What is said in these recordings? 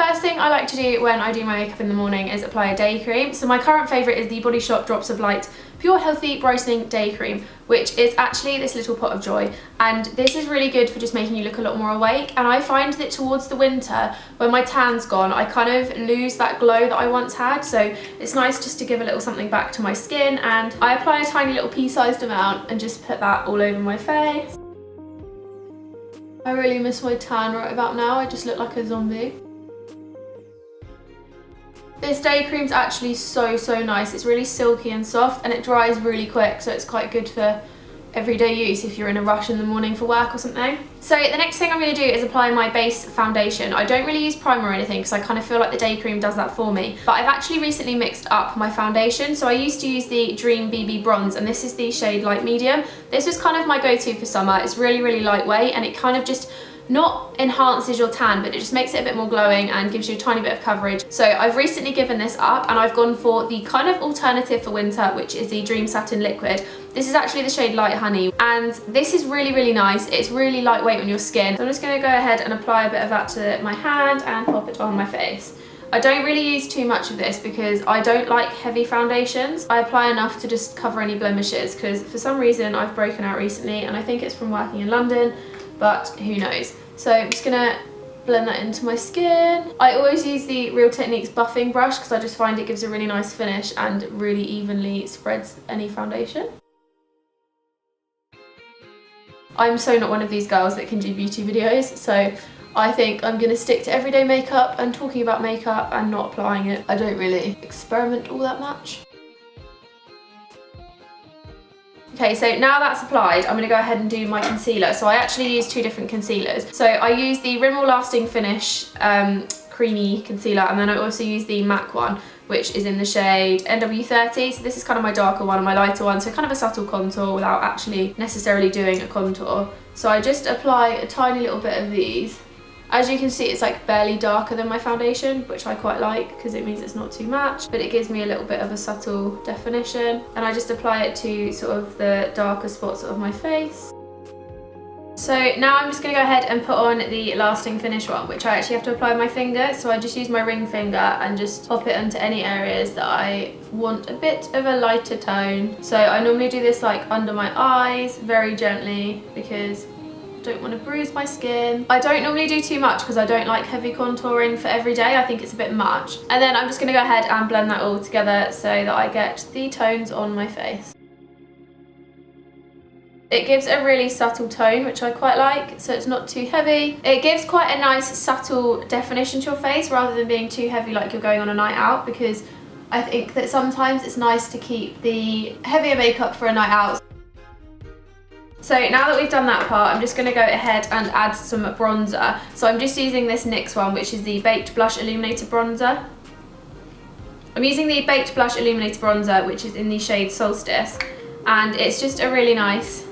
first thing I like to do when I do my makeup in the morning is apply a day cream. So my current favourite is the Body Shop Drops of Light Pure Healthy Brightening Day Cream, which is actually this little pot of joy, and this is really good for just making you look a lot more awake. And I find that towards the winter, when my tan's gone, I kind of lose that glow that I once had, so it's nice just to give a little something back to my skin. And I apply a tiny little pea-sized amount and just put that all over my face. I really miss my tan right about now. I just look like a zombie. This day cream's actually so nice. It's really silky and soft, and it dries really quick, so it's quite good for everyday use if you're in a rush in the morning for work or something. So the next thing I'm going to do is apply my base foundation. I don't really use primer or anything because I kind of feel like the day cream does that for me, but I've actually recently mixed up my foundation. So I used to use the Dream BB Bronze, and this is the shade Light Medium. This was kind of my go-to for summer. It's really lightweight, and it kind of just not enhances your tan, but it just makes it a bit more glowing and gives you a tiny bit of coverage. So I've recently given this up, and I've gone for the kind of alternative for winter, which is the Dream Satin Liquid. This is actually the shade Light Honey, and this is really nice. It's really lightweight on your skin. So I'm just going to go ahead and apply a bit of that to my hand and pop it on my face. I don't really use too much of this because I don't like heavy foundations. I apply enough to just cover any blemishes, because for some reason I've broken out recently, and I think it's from working in London, but who knows. So I'm just gonna blend that into my skin. I always use the Real Techniques buffing brush because I just find it gives a really nice finish and really evenly spreads any foundation. I'm so not one of these girls that can do beauty videos, so I think I'm gonna stick to everyday makeup and talking about makeup and not applying it. I don't really experiment all that much. Okay, so now that's applied, I'm going to go ahead and do my concealer. So I actually use two different concealers. So I use the Rimmel Lasting Finish creamy concealer, and then I also use the MAC one, which is in the shade NW30. So this is kind of my darker one and my lighter one, so kind of a subtle contour without actually necessarily doing a contour. So I just apply a tiny little bit of these. As you can see, it's like barely darker than my foundation, which I quite like because it means it's not too much, but it gives me a little bit of a subtle definition. And I just apply it to sort of the darker spots of my face. So now I'm just going to go ahead and put on the Lasting Finish one, which I actually have to apply with my finger. So I just use my ring finger and just pop it onto any areas that I want a bit of a lighter tone. So I normally do this like under my eyes, very gently, because don't want to bruise my skin. I don't normally do too much because I don't like heavy contouring for every day. I think it's a bit much. And then I'm just going to go ahead and blend that all together so that I get the tones on my face. It gives a really subtle tone, which I quite like, so it's not too heavy. It gives quite a nice subtle definition to your face rather than being too heavy like you're going on a night out, because I think that sometimes it's nice to keep the heavier makeup for a night out. So now that we've done that part, I'm just going to go ahead and add some bronzer. So I'm just using this NYX one, which is the Baked Blush Illuminator Bronzer. I'm using the Baked Blush Illuminator Bronzer, which is in the shade Solstice, and it's just a really nice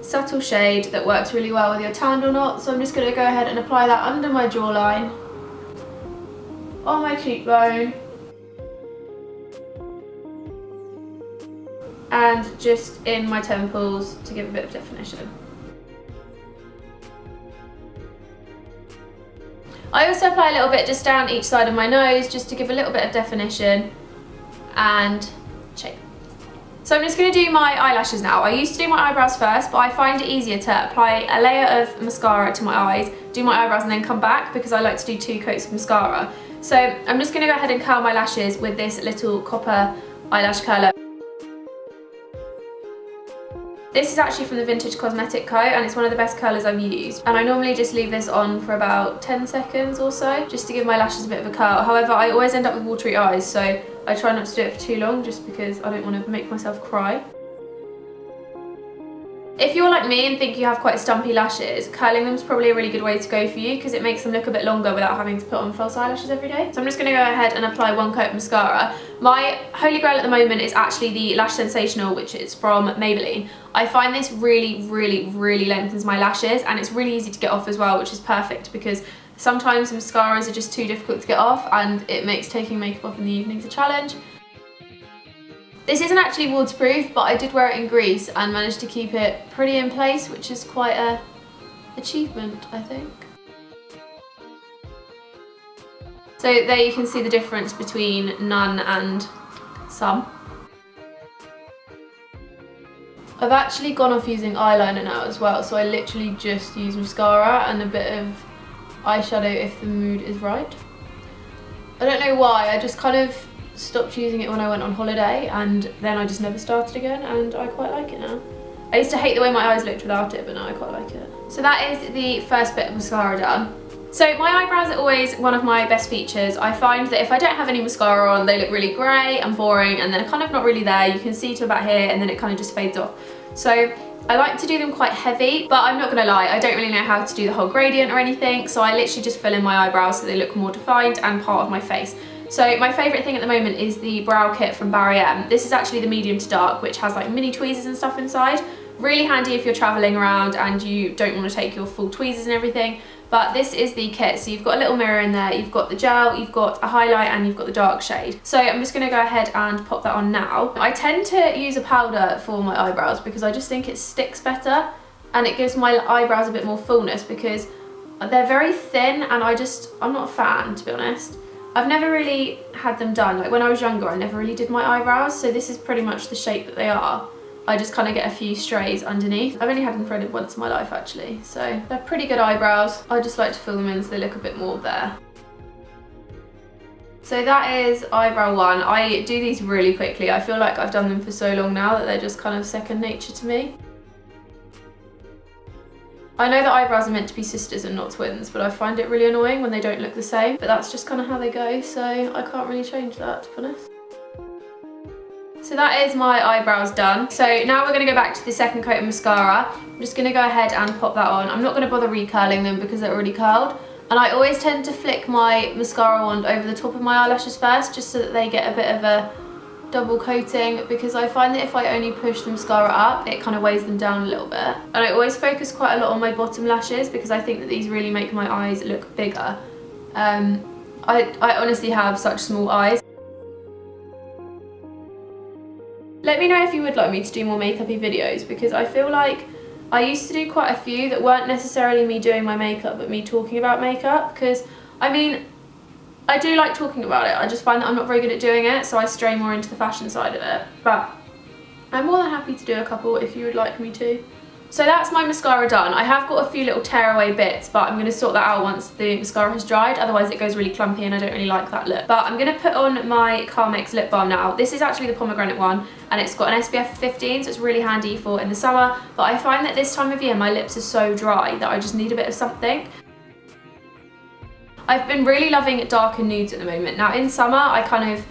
subtle shade that works really well with your tanned or not. So I'm just going to go ahead and apply that under my jawline, on my cheekbone, and just in my temples to give a bit of definition. I also apply a little bit just down each side of my nose just to give a little bit of definition and shape. So I'm just going to do my eyelashes now. I used to do my eyebrows first, but I find it easier to apply a layer of mascara to my eyes, do my eyebrows and then come back, because I like to do 2 coats of mascara. So I'm just going to go ahead and curl my lashes with this little copper eyelash curler. This is actually from the Vintage Cosmetic Co, and it's one of the best curlers I've used. And I normally just leave this on for about 10 seconds or so, just to give my lashes a bit of a curl. However, I always end up with watery eyes, so I try not to do it for too long, just because I don't want to make myself cry. If you're like me and think you have quite stumpy lashes, curling them is probably a really good way to go for you, because it makes them look a bit longer without having to put on false eyelashes every day. So I'm just going to go ahead and apply 1 coat of mascara. My holy grail at the moment is actually the Lash Sensational, which is from Maybelline. I find this really lengthens my lashes, and it's really easy to get off as well, which is perfect because sometimes mascaras are just too difficult to get off and it makes taking makeup off in the evenings a challenge. This isn't actually waterproof, but I did wear it in Greece and managed to keep it pretty in place, which is quite an achievement, I think. So there you can see the difference between none and some. I've actually gone off using eyeliner now as well, so I literally just use mascara and a bit of eyeshadow if the mood is right. I don't know why, I just kind of stopped using it when I went on holiday and then I just never started again, and I quite like it now. I used to hate the way my eyes looked without it, but now I quite like it. So that is the first bit of mascara done. So my eyebrows are always one of my best features. I find that if I don't have any mascara on, they look really grey and boring, and then kind of not really there. You can see to about here and then it kind of just fades off. So I like to do them quite heavy, but I'm not gonna lie, I don't really know how to do the whole gradient or anything, so I literally just fill in my eyebrows so they look more defined and part of my face. So my favourite thing at the moment is the brow kit from Barry M. This is actually the medium to dark, which has like mini tweezers and stuff inside. Really handy if you're travelling around and you don't want to take your full tweezers and everything. But this is the kit, so you've got a little mirror in there, you've got the gel, you've got a highlight, and you've got the dark shade. So I'm just going to go ahead and pop that on now. I tend to use a powder for my eyebrows because I just think it sticks better and it gives my eyebrows a bit more fullness, because they're very thin and I'm not a fan, to be honest. I've never really had them done. Like when I was younger, I never really did my eyebrows, so this is pretty much the shape that they are. I just kind of get a few strays underneath. I've only had them threaded once in my life actually, so they're pretty good eyebrows. I just like to fill them in so they look a bit more there. So that is eyebrow one. I do these really quickly. I feel like I've done them for so long now that they're just kind of second nature to me. I know that eyebrows are meant to be sisters and not twins, but I find it really annoying when they don't look the same, but that's just kind of how they go, so I can't really change that, to be honest. So that is my eyebrows done. So now we're going to go back to the second coat of mascara. I'm just going to go ahead and pop that on. I'm not going to bother recurling them because they're already curled. And I always tend to flick my mascara wand over the top of my eyelashes first, just so that they get a bit of a double coating, because I find that if I only push the mascara up, it kind of weighs them down a little bit. And I always focus quite a lot on my bottom lashes because I think that these really make my eyes look bigger. I honestly have such small eyes. Let me know if you would like me to do more makeup-y videos, because I feel like I used to do quite a few that weren't necessarily me doing my makeup but me talking about makeup, because I mean, I do like talking about it, I just find that I'm not very good at doing it, so I stray more into the fashion side of it. But I'm more than happy to do a couple if you would like me to. So that's my mascara done. I have got a few little tearaway bits, but I'm going to sort that out once the mascara has dried, otherwise it goes really clumpy and I don't really like that look. But I'm going to put on my Carmex lip balm now. This is actually the pomegranate one, and it's got an SPF 15, so it's really handy for in the summer. But I find that this time of year my lips are so dry that I just need a bit of something. I've been really loving darker nudes at the moment. Now in summer I kind of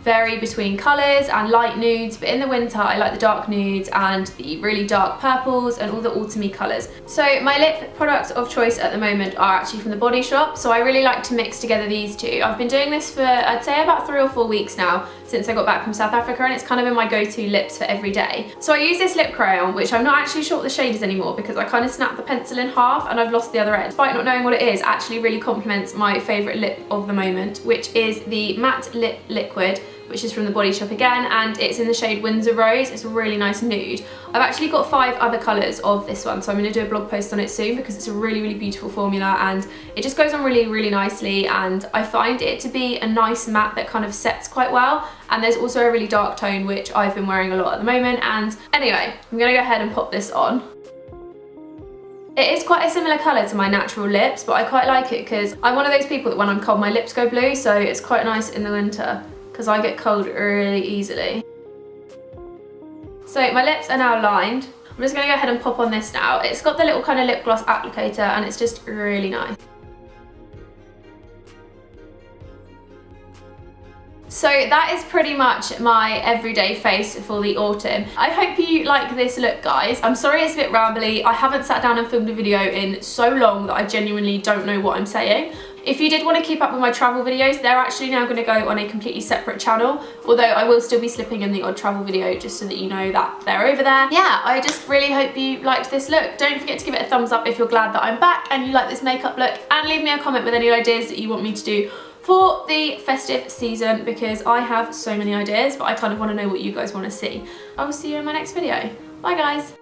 vary between colours and light nudes, but in the winter I like the dark nudes and the really dark purples and all the autumny colours. So my lip products of choice at the moment are actually from the Body Shop, so I really like to mix together these two. I've been doing this for I'd say about 3 or 4 weeks now since I got back from South Africa, and it's kind of been my go-to lips for every day. So I use this lip crayon, which I'm not actually sure what the shade is anymore because I kind of snapped the pencil in half and I've lost the other end. Despite not knowing what it is, it actually really complements my favourite lip of the moment, which is the Matte Lip Liquid, which is from the Body Shop again, and it's in the shade Windsor Rose. It's a really nice nude. I've actually got 5 other colours of this one, so I'm going to do a blog post on it soon because it's a really, really beautiful formula and it just goes on really, really nicely, and I find it to be a nice matte that kind of sets quite well. And there's also a really dark tone, which I've been wearing a lot at the moment. And anyway, I'm going to go ahead and pop this on. It is quite a similar colour to my natural lips, but I quite like it because I'm one of those people that when I'm cold my lips go blue, so it's quite nice in the winter because I get cold really easily. So my lips are now lined. I'm just going to go ahead and pop on this now. It's got the little kind of lip gloss applicator and it's just really nice. So that is pretty much my everyday face for the autumn. I hope you like this look, guys. I'm sorry it's a bit rambly. I haven't sat down and filmed a video in so long that I genuinely don't know what I'm saying. If you did want to keep up with my travel videos, they're actually now going to go on a completely separate channel, although I will still be slipping in the odd travel video just so that you know that they're over there. Yeah, I just really hope you liked this look. Don't forget to give it a thumbs up if you're glad that I'm back and you like this makeup look, and leave me a comment with any ideas that you want me to do for the festive season, because I have so many ideas, but I kind of want to know what you guys want to see. I will see you in my next video. Bye guys.